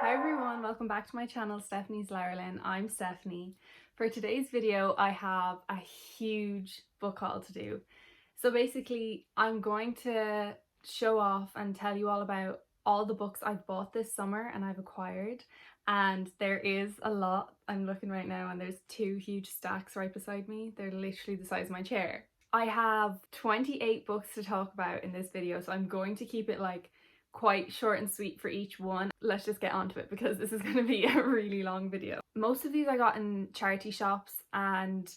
Hi everyone, welcome back to my channel, Stephanie's Laralyn. I'm Stephanie. For today's video, I have a huge book haul to do. So basically, I'm going to show off and tell you all about all the books I've bought this summer and I've acquired. And there is a lot. I'm looking right now and there's two huge stacks right beside me. They're literally the size of my chair. I have 28 books to talk about in this video, so I'm going to keep it like quite short and sweet for each one. Let's just get onto it because this is going to be a really long video. Most of these I got in charity shops and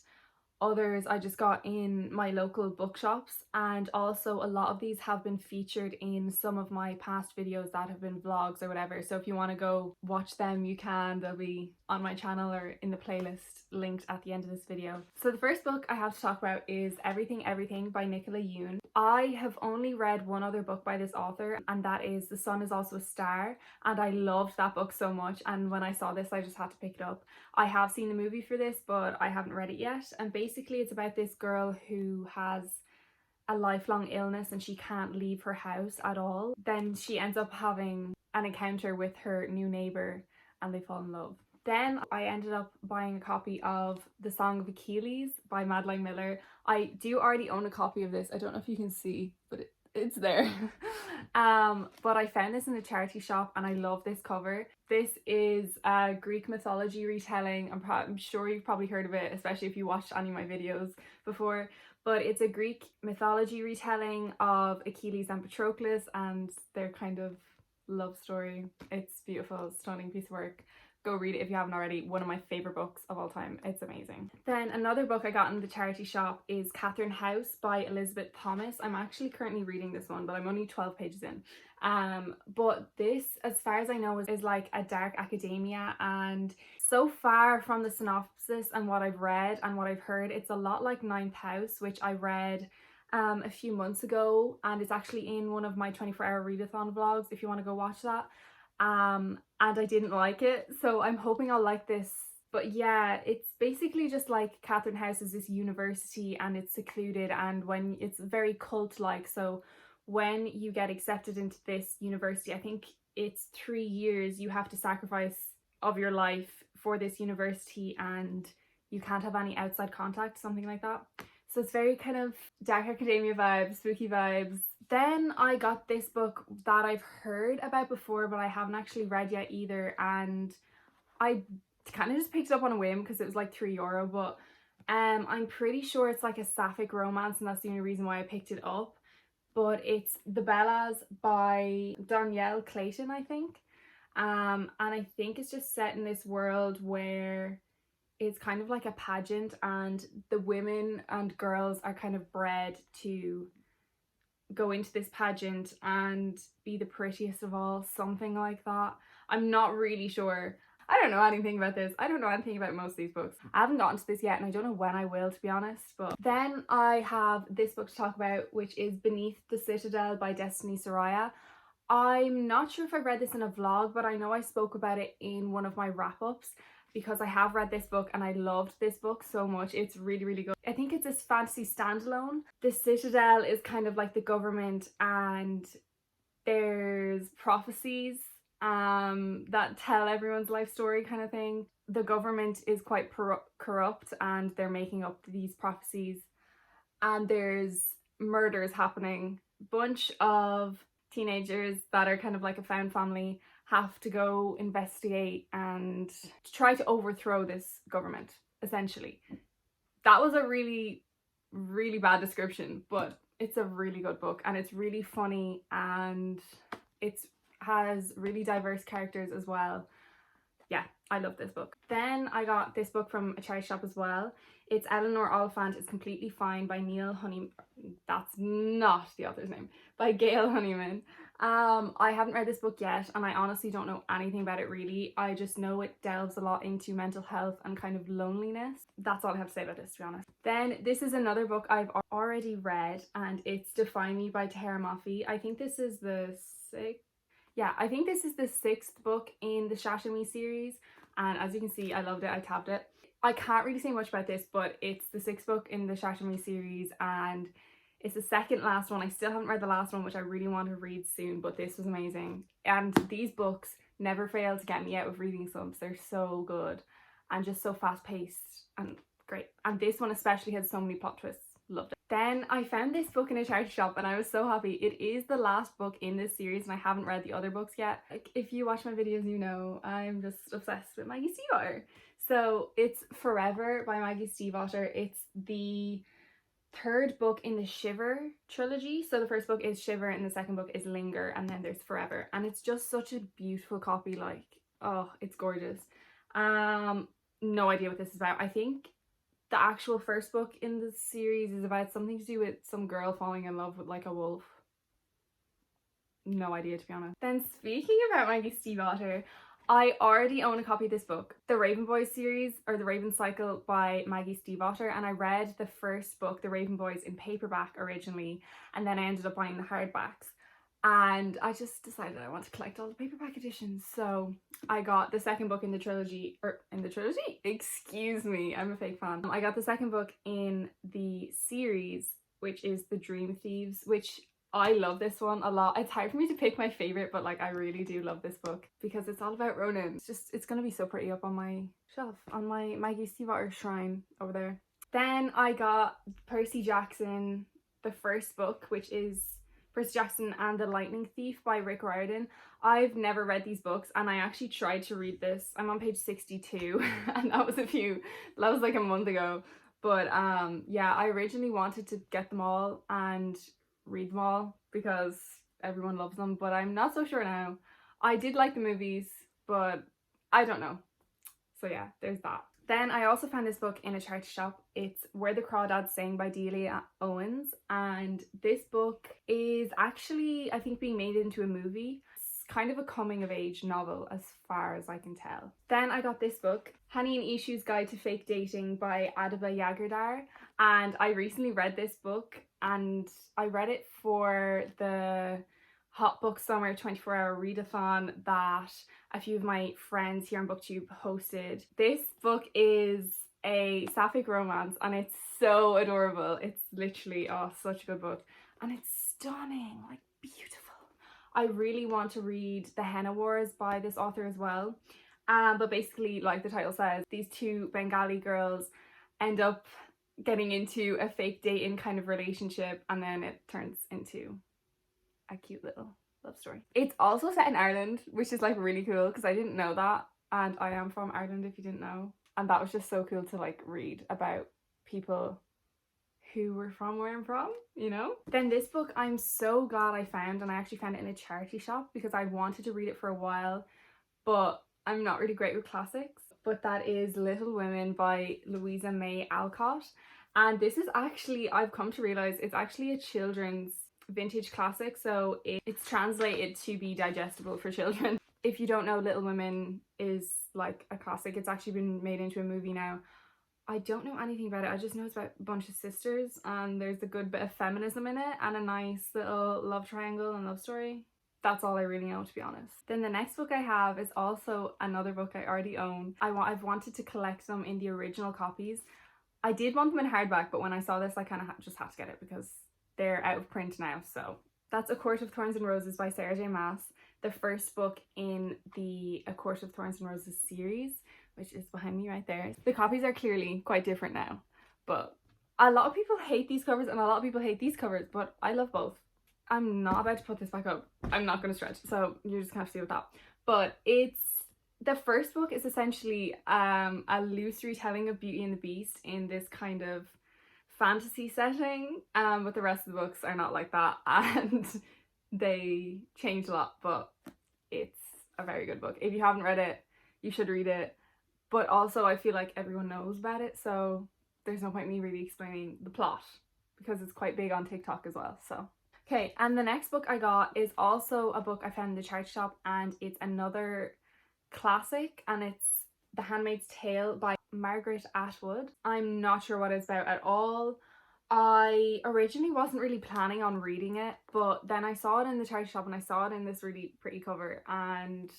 others I just got in my local bookshops, and also a lot of these have been featured in some of my past videos that have been vlogs or whatever, so if you want to go watch them you can. They'll be on my channel or in the playlist linked at the end of this video. So the first book I have to talk about is Everything Everything by Nicola Yoon. I have only read one other book by this author, and that is The Sun Is Also a Star, and I loved that book so much, and when I saw this I just had to pick it up. I have seen the movie for this but I haven't read it yet, and basically it's about this girl who has a lifelong illness and she can't leave her house at all. Then she ends up having an encounter with her new neighbour and they fall in love. Then I ended up buying a copy of The Song of Achilles by Madeline Miller. I do already own a copy of this. I don't know if you can see, but it's there. But I found this in a charity shop and I love this cover. This is a Greek mythology retelling. I'm sure you've probably heard of it, especially if you watched any of my videos before. But it's a Greek mythology retelling of Achilles and Patroclus and their kind of love story. It's beautiful, stunning piece of work. Go read it if you haven't already. One of my favourite books of all time. It's amazing. Then another book I got in the charity shop is Catherine House by Elizabeth Thomas. I'm actually currently reading this one, but I'm only 12 pages in. But this, as far as I know, is like a dark academia, and so far from the synopsis and what I've read and what I've heard, it's a lot like Ninth House, which I read a few months ago, and it's actually in one of my 24-hour readathon vlogs if you want to go watch that. And I didn't like it, so I'm hoping I'll like this. But yeah, it's basically just like Catherine House is this university and it's secluded, and when it's very cult-like, so when you get accepted into this university, I think it's 3 years you have to sacrifice of your life for this university and you can't have any outside contact, something like that. So it's very kind of dark academia vibes, spooky vibes. Then I got this book that I've heard about before but I haven't actually read yet either, and I kind of just picked it up on a whim because it was like €3, but I'm pretty sure it's like a sapphic romance and that's the only reason why I picked it up. But it's The Bellas by Danielle Clayton, I think. And I think it's just set in this world where it's kind of like a pageant and the women and girls are kind of bred to go into this pageant and be the prettiest of all, something like that. I'm not really sure. I don't know anything about this. I don't know anything about most of these books. I haven't gotten to this yet and I don't know when I will, to be honest. But then I have this book to talk about, which is Beneath the Citadel by Destiny Soraya. I'm not sure if I read this in a vlog, but I know I spoke about it in one of my wrap-ups because I have read this book and I loved this book so much. It's really, really good. I think it's this fantasy standalone. The Citadel is kind of like the government, and there's prophecies that tell everyone's life story kind of thing. The government is quite corrupt and they're making up these prophecies, and there's murders happening. Bunch of teenagers that are kind of like a found family have to go investigate and try to overthrow this government, essentially. That was a really, really bad description, but it's a really good book and it's really funny and it has really diverse characters as well. Yeah, I love this book. Then I got this book from a charity shop as well. It's Eleanor Oliphant is Completely Fine by Neil Honeyman. That's not the author's name. By Gail Honeyman. I haven't read this book yet and I honestly don't know anything about it really. I just know it delves a lot into mental health and kind of loneliness. That's all I have to say about this, to be honest. Then this is another book I've already read and it's Define Me by Tahira Mafi. I think this is the sixth book in the Shatter series, and as you can see I loved it. I tabbed it. I can't really say much about this, but it's the sixth book in the Shatter series and it's the second last one. I still haven't read the last one, which I really want to read soon, but this was amazing. And these books never fail to get me out of reading slumps. They're so good and just so fast paced and great. And this one especially has so many plot twists. Loved it. Then I found this book in a charity shop and I was so happy. It is the last book in this series and I haven't read the other books yet. Like, if you watch my videos, you know I'm just obsessed with Maggie Stiefvater. So it's Forever by Maggie Stiefvater. It's the third book in the Shiver trilogy. So the first book is Shiver and the second book is Linger, and then there's Forever. And it's just such a beautiful copy. Like, oh, it's gorgeous. No idea what this is about. I think the actual first book in the series is about something to do with some girl falling in love with like a wolf. No idea, to be honest. Then speaking about Maggie Stiefvater, I already own a copy of this book, the Raven Boys series, or the Raven Cycle by Maggie Stiefvater, and I read the first book, the Raven Boys, in paperback originally, and then I ended up buying the hardbacks. And I just decided I want to collect all the paperback editions, so I got the second book in the trilogy, excuse me, I'm a fake fan. I got the second book in the series, which is The Dream Thieves, which I love this one a lot. It's hard for me to pick my favorite, but like I really do love this book because it's all about Ronan. It's gonna be so pretty up on my shelf, on my Maggie Stiefvater shrine over there. Then I got Percy Jackson, the first book, which is Percy Jackson and the Lightning Thief by Rick Riordan. I've never read these books and I actually tried to read this. I'm on page 62 and that was like a month ago. But yeah, I originally wanted to get them all and read them all because everyone loves them, but I'm not so sure now. I did like the movies, but I don't know. So yeah, there's that. Then I also found this book in a charity shop. It's Where the Crawdads Sing by Delia Owens, and this book is actually, I think, being made into a movie. It's kind of a coming of age novel as far as I can tell. Then I got this book, Hani and Ishu's Guide to Fake Dating by Adiba Yagardar, and I recently read this book and I read it for the Hot Book Summer 24-hour readathon that a few of my friends here on BookTube hosted. This book is a sapphic romance and it's so adorable. It's literally, oh, such a good book. And it's stunning, like beautiful. I really want to read The Henna Wars by this author as well. But basically, like the title says, these two Bengali girls end up getting into a fake dating kind of relationship and then it turns into a cute little love story. It's also set in Ireland, which is like really cool because I didn't know that, and I am from Ireland if you didn't know, and that was just so cool to like read about people who were from where I'm from, you know? Then this book I'm so glad I found, and I actually found it in a charity shop because I wanted to read it for a while, but I'm not really great with classics. But that is Little Women by Louisa May Alcott, and this is actually, I've come to realize, it's actually a children's vintage classic, so it's translated to be digestible for children. If you don't know, Little Women is like a classic. It's actually been made into a movie now. I don't know anything about it. I just know it's about a bunch of sisters and there's a good bit of feminism in it and a nice little love triangle and love story. That's all I really know, to be honest. Then the next book I have is also another book I already own. I've wanted to collect them in the original copies. I did want them in hardback, but when I saw this I kind of just had to get it because they're out of print now. So that's A Court of Thorns and Roses by Sarah J Maas, the first book in the A Court of Thorns and Roses series, which is behind me right there. The copies are clearly quite different now, but a lot of people hate these covers and a lot of people hate these covers, but I love both. I'm not about to put this back up. I'm not going to stretch, so you're just going to have to deal with that. But the first book is essentially a loose retelling of Beauty and the Beast in this kind of fantasy setting, but the rest of the books are not like that and they change a lot, but it's a very good book. If you haven't read it, you should read it, but also I feel like everyone knows about it, so there's no point me really explaining the plot because it's quite big on TikTok as well. So okay, and the next book I got is also a book I found in the charity shop and it's another classic and it's The Handmaid's Tale by Margaret Atwood. I'm not sure what it's about at all. I originally wasn't really planning on reading it, but then I saw it in the charity shop and I saw it in this really pretty cover, and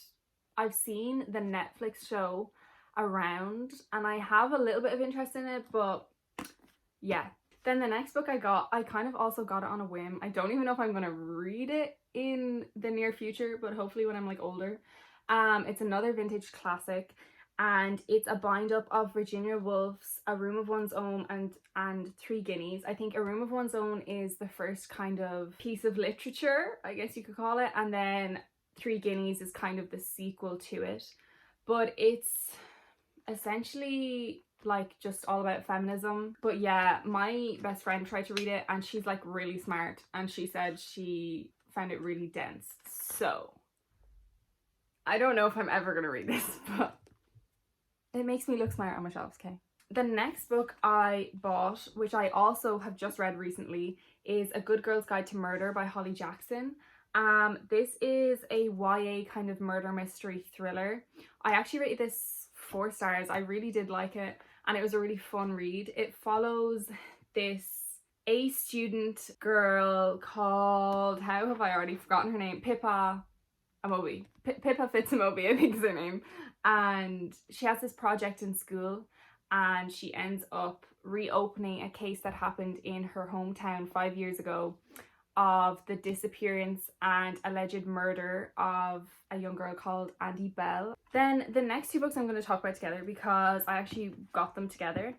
I've seen the Netflix show around and I have a little bit of interest in it, but yeah. Then the next book I got, I kind of also got it on a whim. I don't even know if I'm going to read it in the near future, but hopefully when I'm like older. It's another vintage classic, and it's a bind up of Virginia Woolf's A Room of One's Own and Three Guineas. I think A Room of One's Own is the first kind of piece of literature, I guess you could call it, and then Three Guineas is kind of the sequel to it. But it's essentially like just all about feminism. But yeah, my best friend tried to read it and she's like really smart, and she said she found it really dense. So I don't know if I'm ever gonna read this, but it makes me look smart on my shelves, okay? The next book I bought, which I also have just read recently, is A Good Girl's Guide to Murder by Holly Jackson. This is a YA kind of murder mystery thriller. I actually rated this 4 stars. I really did like it, and it was a really fun read. It follows this A student girl called, how have I already forgotten her name? Pippa Amobi. Pippa Fitzamobi, I think is her name. And she has this project in school, and she ends up reopening a case that happened in her hometown 5 years ago of the disappearance and alleged murder of a young girl called Andy Bell. Then the next 2 books I'm going to talk about together because I actually got them together,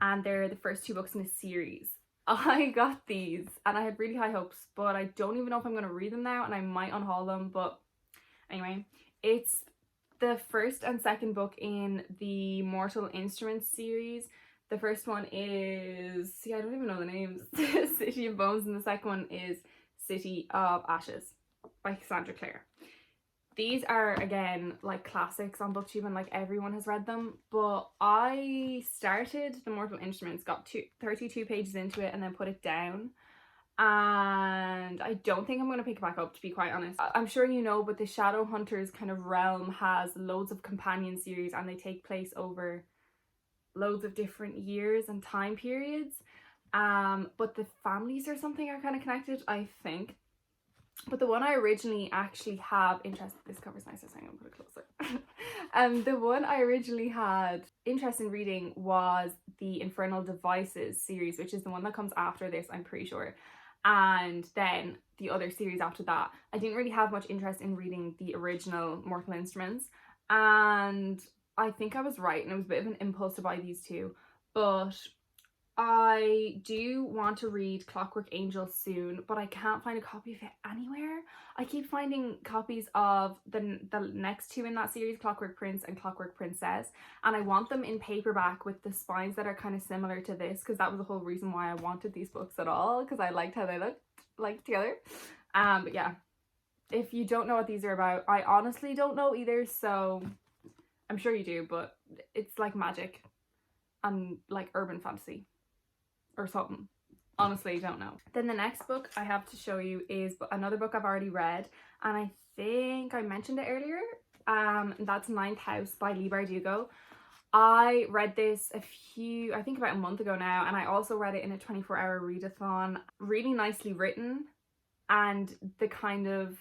and they're the first 2 books in a series. I got these and I had really high hopes, but I don't even know if I'm going to read them now, and I might unhaul them. But anyway, it's the first and second book in the Mortal Instruments series. The first one is, see, I don't even know the names, City of Bones, and the second one is City of Ashes by Cassandra Clare. These are, again, like classics on BookTube, and like everyone has read them, but I started the Mortal Instruments, got 32 pages into it, and then put it down. And I don't think I'm going to pick it back up, to be quite honest. I'm sure you know, but the Shadowhunters kind of realm has loads of companion series, and they take place over loads of different years and time periods. But the families or something are kind of connected, I think. But the one I originally actually have interest, this cover's nicer, so I'm gonna put it closer. The one I originally had interest in reading was the Infernal Devices series, which is the one that comes after this, I'm pretty sure. And then the other series after that. I didn't really have much interest in reading the original Mortal Instruments, and I think I was right, and it was a bit of an impulse to buy these 2. But I do want to read Clockwork Angel soon, but I can't find a copy of it anywhere. I keep finding copies of the next 2 in that series, Clockwork Prince and Clockwork Princess, and I want them in paperback with the spines that are kind of similar to this, because that was the whole reason why I wanted these books at all, because I liked how they looked like together. But yeah, if you don't know what these are about, I honestly don't know either, so I'm sure you do, but it's like magic and like urban fantasy or something. Honestly, I don't know. Then the next book I have to show you is another book I've already read, and I think I mentioned it earlier. That's Ninth House by Leigh Bardugo. I read this I think about a month ago now, and I also read it in a 24-hour readathon. Really nicely written, and the kind of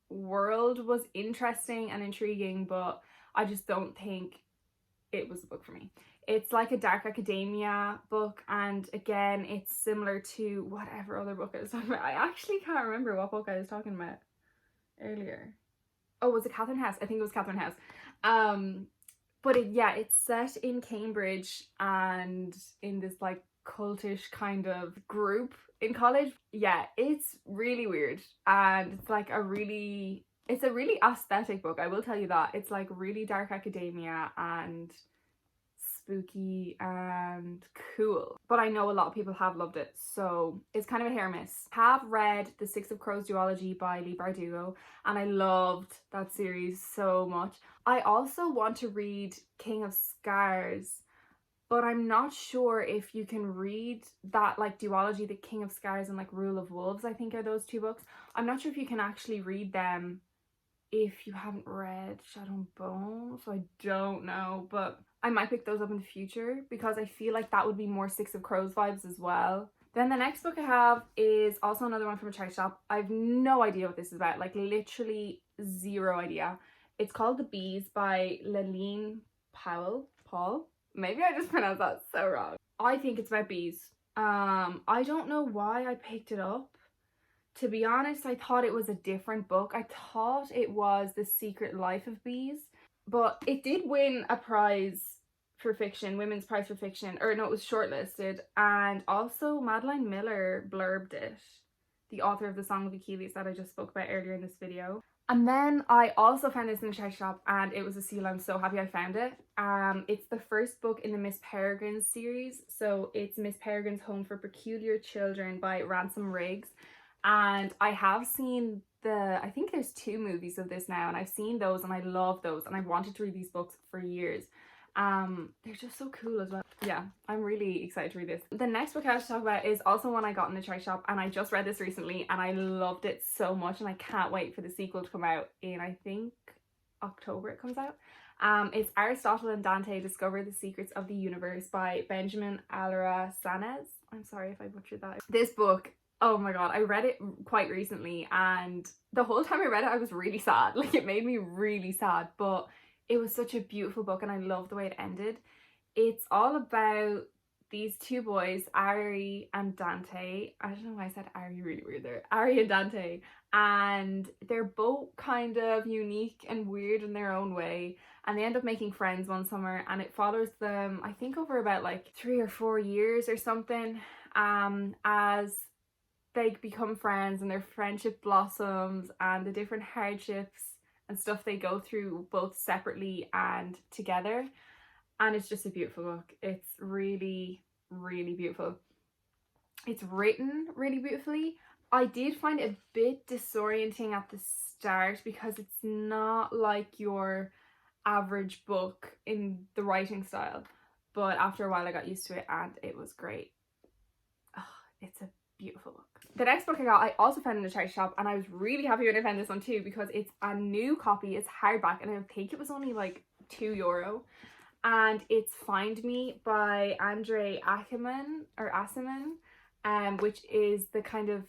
world was interesting and intriguing, but I just don't think it was the book for me. It's like a dark academia book, and again, it's similar to whatever other book I was talking about. I actually can't remember what book I was talking about earlier. Oh, was it Catherine House? I think it was Catherine House. But it's set in Cambridge and in this like cultish kind of group in college. Yeah, it's really weird, and it's like it's a really aesthetic book, I will tell you that. It's like really dark academia and spooky and cool, but I know a lot of people have loved it, so it's kind of a hit or miss. Have read The Six of Crows duology by Leigh Bardugo, and I loved that series so much. I also want to read King of Scars, but I'm not sure if you can read that like duology, The King of Scars and like Rule of Wolves, I think are those 2 books. I'm not sure if you can actually read them if you haven't read Shadow and Bone, so I don't know, but I might pick those up in the future because I feel like that would be more Six of Crows vibes as well. Then the next book I have is also another one from a charity shop. I have no idea what this is about, like literally 0 idea. It's called The Bees by Laline Paul. Maybe I just pronounced that so wrong. I think it's about bees. I don't know why I picked it up. to be honest, I thought it was a different book. I thought it was The Secret Life of Bees, but it did win a prize for fiction, Women's Prize for Fiction, or no, it was shortlisted, and also Madeline Miller blurbed it, the author of The Song of Achilles that I just spoke about earlier in this video. And then I also found this in the charity shop, and it was a seal. I'm so happy I found it. It's the first book in the Miss Peregrine series. So it's Miss Peregrine's Home for Peculiar Children by Ransom Riggs. And I have seen I think there's 2 movies of this now, and I've seen those and I love those, and I've wanted to read these books for years. They're just so cool as well. Yeah, I'm really excited to read this. The next book I have to talk about is also one I got in the charity shop, and I just read this recently and I loved it so much, and I can't wait for the sequel to come out in, I think, October it comes out. It's Aristotle and Dante Discover the Secrets of the Universe by Benjamin Alara Sanez. I'm sorry if I butchered that. This book, oh my god, I read it quite recently, and the whole time I read it I was really sad. Like, it made me really sad, but it was such a beautiful book and I love the way it ended. It's all about these 2 boys, Ari and Dante. I don't know why I said Ari really weird there. Ari and Dante. And they're both kind of unique and weird in their own way. And they end up making friends one summer, and it follows them, I think, over about like 3 or 4 years or something, as they become friends and their friendship blossoms, and the different hardships and stuff they go through both separately and together. And it's just a beautiful book. It's really, really beautiful. It's written really beautifully. I did find it a bit disorienting at the start because it's not like your average book in the writing style, but after a while I got used to it and it was great. Oh, it's a beautiful book. The next book I got, I also found in the charity shop, and I was really happy when I found this one too because it's a new copy. It's hardback, and I think it was only like €2, and it's Find Me by Andre Ackerman or Asserman, which is the kind of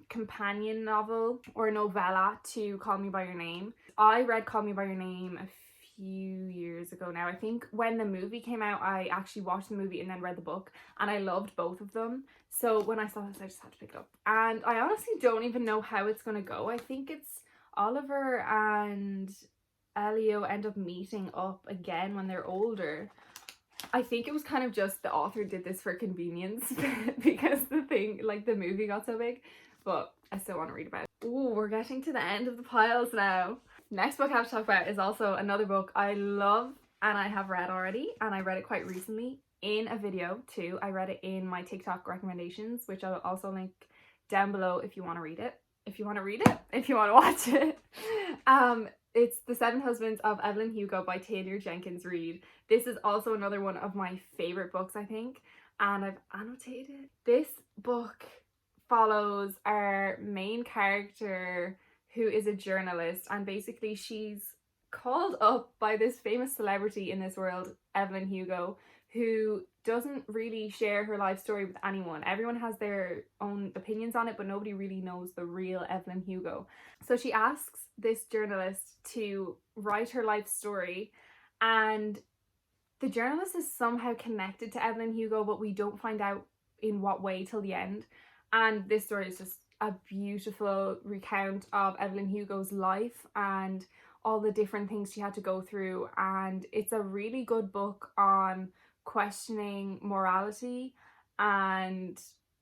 companion novel or novella to Call Me by Your Name. I read Call Me by Your Name a few years ago now. I think when the movie came out, I actually watched the movie and then read the book, and I loved both of them. So when I saw this, I just had to pick it up, and I honestly don't even know how it's gonna go. I think it's Oliver and Elio end up meeting up again when they're older. I think it was kind of just the author did this for convenience because the movie got so big, but I still want to read about it. Ooh, we're getting to the end of the piles now. Next book I have to talk about is also another book I love and I have read already, and I read it quite recently in a video too. I read it in my TikTok recommendations, which I'll also link down below if you want to read it. If you want to watch it. It's The 7 Husbands of Evelyn Hugo by Taylor Jenkins Reid. This is also another one of my favorite books, I think, and I've annotated. This book follows our main character, who is a journalist, and basically she's called up by this famous celebrity in this world, Evelyn Hugo, who doesn't really share her life story with anyone. Everyone has their own opinions on it, but nobody really knows the real Evelyn Hugo. So she asks this journalist to write her life story, and the journalist is somehow connected to Evelyn Hugo, but we don't find out in what way till the end. And this story is just a beautiful recount of Evelyn Hugo's life and all the different things she had to go through, and it's a really good book on questioning morality and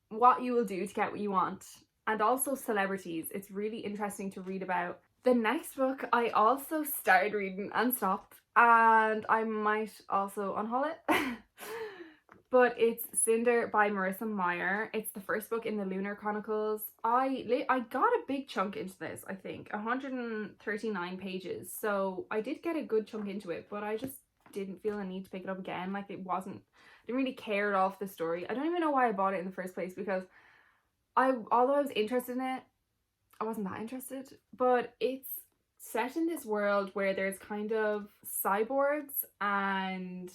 what you will do to get what you want, and also celebrities. It's really interesting to read about. The next book I also started reading and stopped, and I might also unhaul it but it's Cinder by Marissa Meyer. It's the first book in the Lunar Chronicles. I got a big chunk into this, I think, 139 pages, so I did get a good chunk into it, but I just didn't feel a need to pick it up again. Like, it wasn't, I didn't really care at all for the story. I don't even know why I bought it in the first place, because although I was interested in it, I wasn't that interested. But it's set in this world where there's kind of cyborgs, and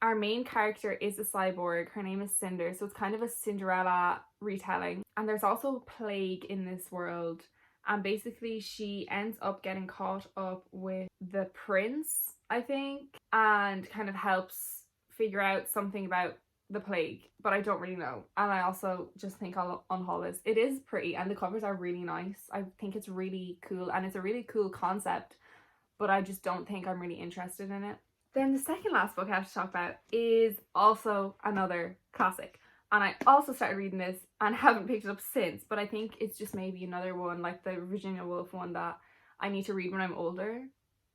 our main character is a cyborg. Her name is Cinder, so it's kind of a Cinderella retelling. And there's also plague in this world, and basically she ends up getting caught up with the prince, I think, and kind of helps figure out something about the plague, but I don't really know. And I also just think I'll unhaul this. It is pretty and the covers are really nice. I think it's really cool and it's a really cool concept, but I just don't think I'm really interested in it. Then the second last book I have to talk about is also another classic. And I also started reading this and haven't picked it up since, but I think it's just maybe another one like the Virginia Woolf one that I need to read when I'm older.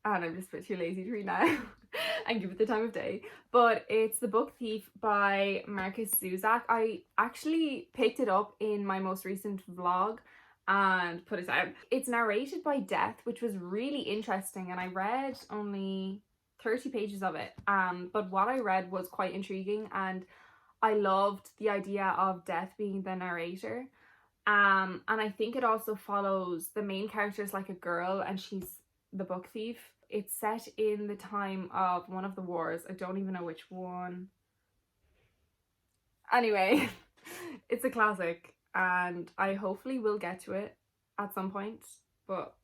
And I'm just a bit too lazy to read now and give it the time of day. But it's The Book Thief by Marcus Zusak. I actually picked it up in my most recent vlog and put it down. It's narrated by Death, which was really interesting, and I read only 30 pages of it. But what I read was quite intriguing, and I loved the idea of Death being the narrator. And I think it also follows the main character is like a girl and she's the book thief. It's set in the time of one of the wars. I don't even know which one. Anyway, it's a classic and I hopefully will get to it at some point, but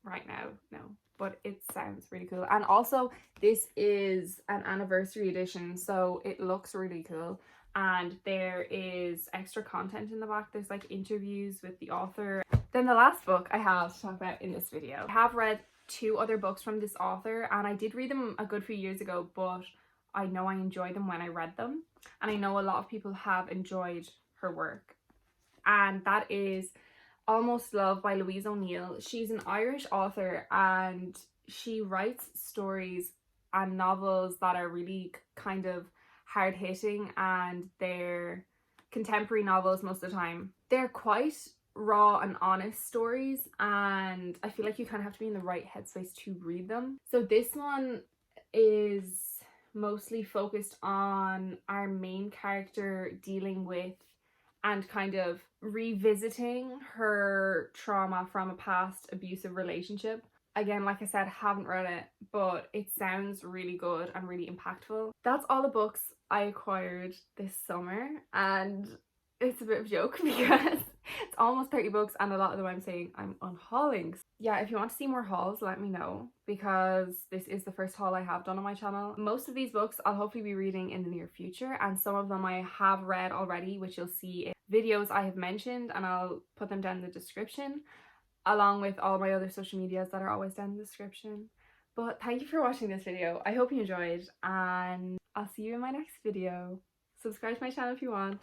right now, no. But it sounds really cool. And also, this is an anniversary edition, so it looks really cool. And there is extra content in the back. There's like interviews with the author. Then the last book I have to talk about in this video. I have read 2 other books from this author and I did read them a good few years ago, but I know I enjoyed them when I read them. And I know a lot of people have enjoyed her work. And that is Almost Love by Louise O'Neill. She's an Irish author and she writes stories and novels that are really kind of hard-hitting, and they're contemporary novels most of the time. They're quite raw and honest stories and I feel like you kind of have to be in the right headspace to read them. So this one is mostly focused on our main character dealing with and kind of revisiting her trauma from a past abusive relationship. Again, like I said, haven't read it, but it sounds really good and really impactful. That's all the books I acquired this summer, and it's a bit of a joke because it's almost 30 books and a lot of them I'm saying I'm unhauling. Yeah, if you want to see more hauls, let me know, because this is the first haul I have done on my channel. Most of these books I'll hopefully be reading in the near future, and some of them I have read already, which you'll see in videos I have mentioned, and I'll put them down in the description, along with all my other social medias that are always down in the description. But thank you for watching this video. I hope you enjoyed, and I'll see you in my next video. Subscribe to my channel if you want.